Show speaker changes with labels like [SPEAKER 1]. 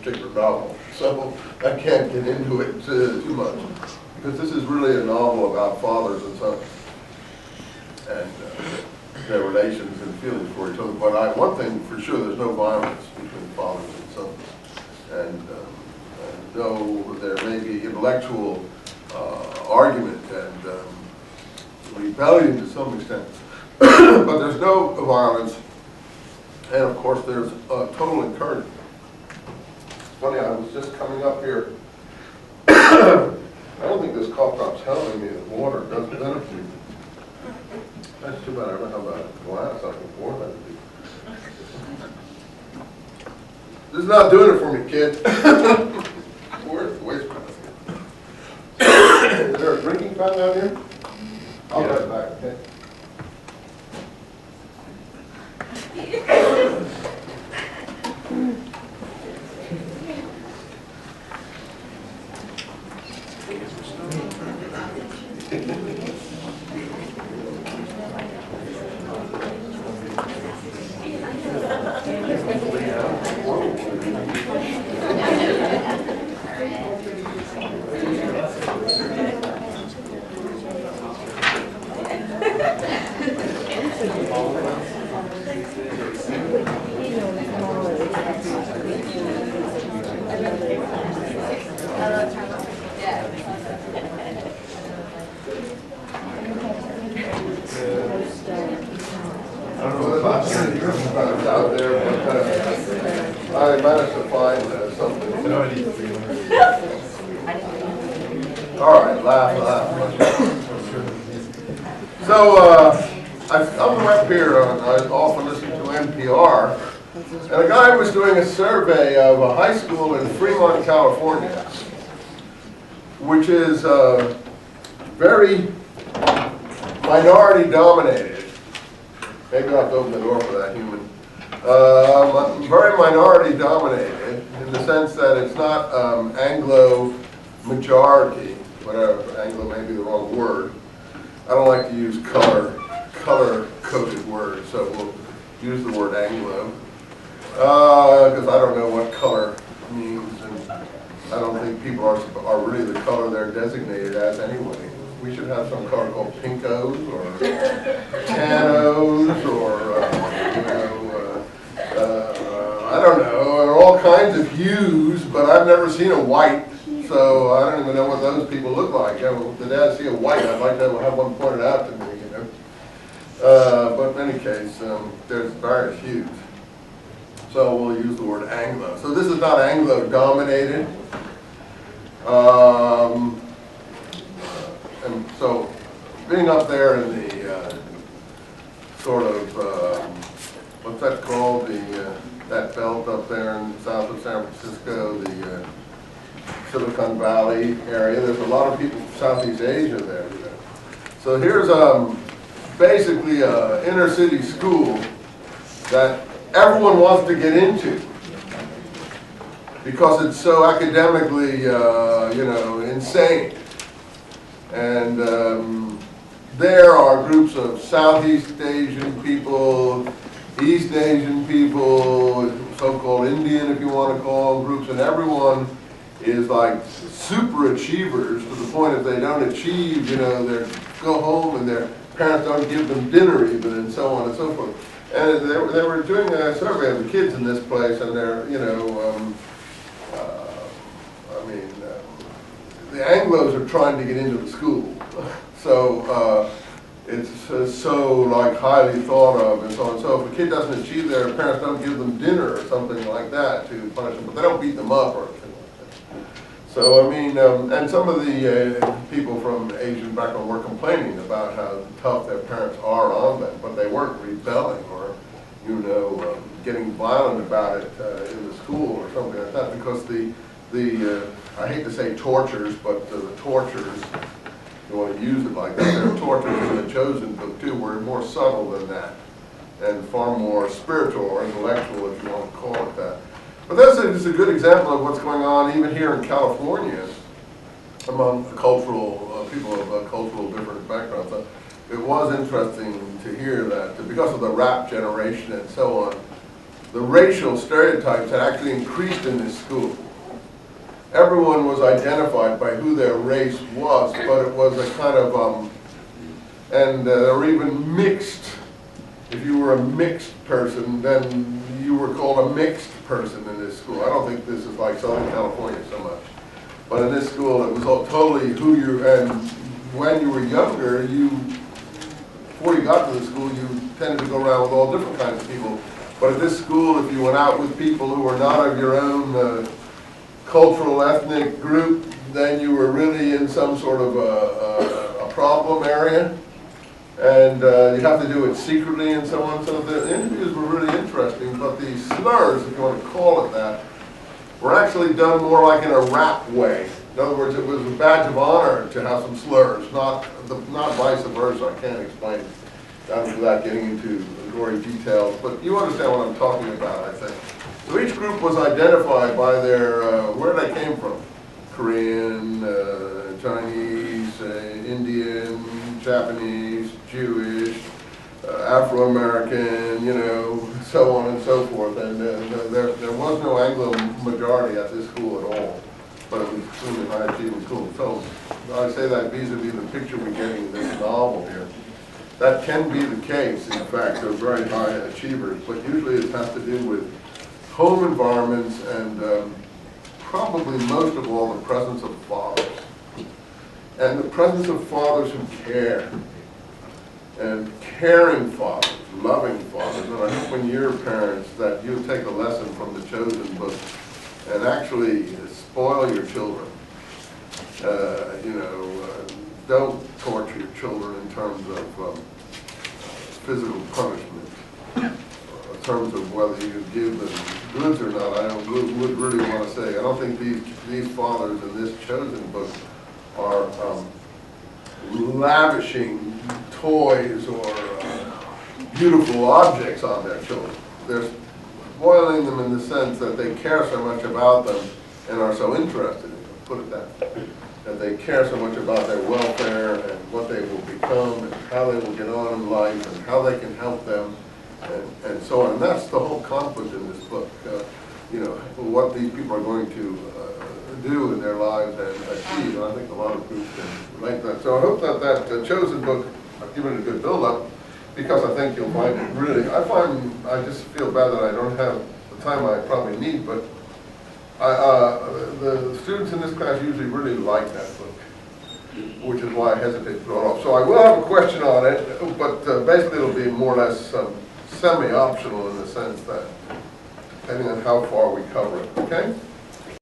[SPEAKER 1] particular novel, so I can't get into it too much. Because this is really a novel about fathers and sons, and their relations and feelings for each other. But one thing for sure, there's no violence between fathers and sons. And though there may be intellectual argument and rebellion to some extent, but there's no violence, and of course there's total encouragement. It's funny, I was just coming up here. I don't think this cough drop's helping me. The water doesn't benefit me. That's too bad. I don't have a glass I can pour that. This is not doing it for me, kid. Where's the waste basket? Is there a drinking fountain out here? I'll be right back, okay? Out there, but I managed to find something. All right, laugh. So I'm up here. I often listen to NPR, and a guy was doing a survey of a high school in Fremont, California, which is very minority dominated. Maybe I'll have to open the door for that human. Very minority dominated in the sense that it's not Anglo majority, whatever, Anglo may be the wrong word. I don't like to use color-coded words, so we'll use the word Anglo. Because I don't know what color means, and I don't think people are really the color they're designated as anyway. We should have some color called pinkos or tanos or, I don't know, there are all kinds of hues, but I've never seen a white, so I don't even know what those people look like. The day I see a white, I'd like to have one pointed out to me, you know. But in any case, there's various hues. So we'll use the word Anglo. So this is not Anglo-dominated. And so, being up there in the sort of, what's that called, that belt up there in south of San Francisco, the Silicon Valley area, there's a lot of people from Southeast Asia there. You know. So here's basically an inner city school that everyone wants to get into because it's so academically, insane. And there are groups of Southeast Asian people, East Asian people, so-called Indian, if you want to call them, groups, and everyone is like super achievers to the point if they don't achieve, they go home and their parents don't give them dinner even, and so on and so forth. And they were doing a survey of the kids in this place, and they're, the Anglos are trying to get into the school. So it's so like highly thought of and so on. So if a kid doesn't achieve, their parents don't give them dinner or something like that to punish them, but they don't beat them up or anything like that. So I mean, and some of the people from Asian background were complaining about how tough their parents are on them, but they weren't rebelling or, getting violent about it in the school or something like that, because the I hate to say tortures, but the tortures, you want to use it like that, there are tortures in the Chosen book too, were more subtle than that, and far more spiritual or intellectual, if you want to call it that. But that's just a good example of what's going on even here in California among cultural people of cultural different backgrounds. So it was interesting to hear that because of the rap generation and so on, the racial stereotypes had actually increased in this school. Everyone was identified by who their race was, but it was a kind of, and there were even mixed. If you were a mixed person, then you were called a mixed person in this school. I don't think this is like Southern California so much. But in this school, it was all totally who you, and when you were younger, before you got to the school, you tended to go around with all different kinds of people. But at this school, if you went out with people who were not of your own cultural, ethnic group, then you were really in some sort of a problem area. And you have to do it secretly and so on. So the interviews were really interesting, but the slurs, if you want to call it that, were actually done more like in a rap way. In other words, it was a badge of honor to have some slurs, not vice versa. I can't explain that without getting into gory details, but you understand what I'm talking about, I think. So each group was identified by their, where they came from. Korean, Chinese, Indian, Japanese, Jewish, Afro-American, you know, so on and so forth. And there was no Anglo majority at this school at all, but it was extremely high achieving school. So I say that vis-a-vis the picture we're getting in this novel here. That can be the case, in fact, they're very high achievers, but usually it has to do with home environments and probably most of all the presence of fathers. And the presence of fathers who care. And caring fathers, loving fathers. And I hope when you're parents that you take a lesson from the Chosen book and actually spoil your children. Don't torture your children in terms of physical punishment. In terms of whether you give them goods or not, I would really want to say. I don't think these fathers in this Chosen book are lavishing toys or beautiful objects on their children. They're spoiling them in the sense that they care so much about them and are so interested in them, put it that they care so much about their welfare and what they will become and how they will get on in life and how they can help them and so on. And that's the whole conflict in this book, what these people are going to do in their lives and achieve. And I think a lot of groups can relate to that. So I hope that Chosen book, I've given it a good build-up because I think you'll find it really, I just feel bad that I don't have the time I probably need, but the students in this class usually really like that book, which is why I hesitate to throw it off. So I will have a question on it, but basically it'll be more or less semi-optional in the sense that depending on how far we cover it, okay?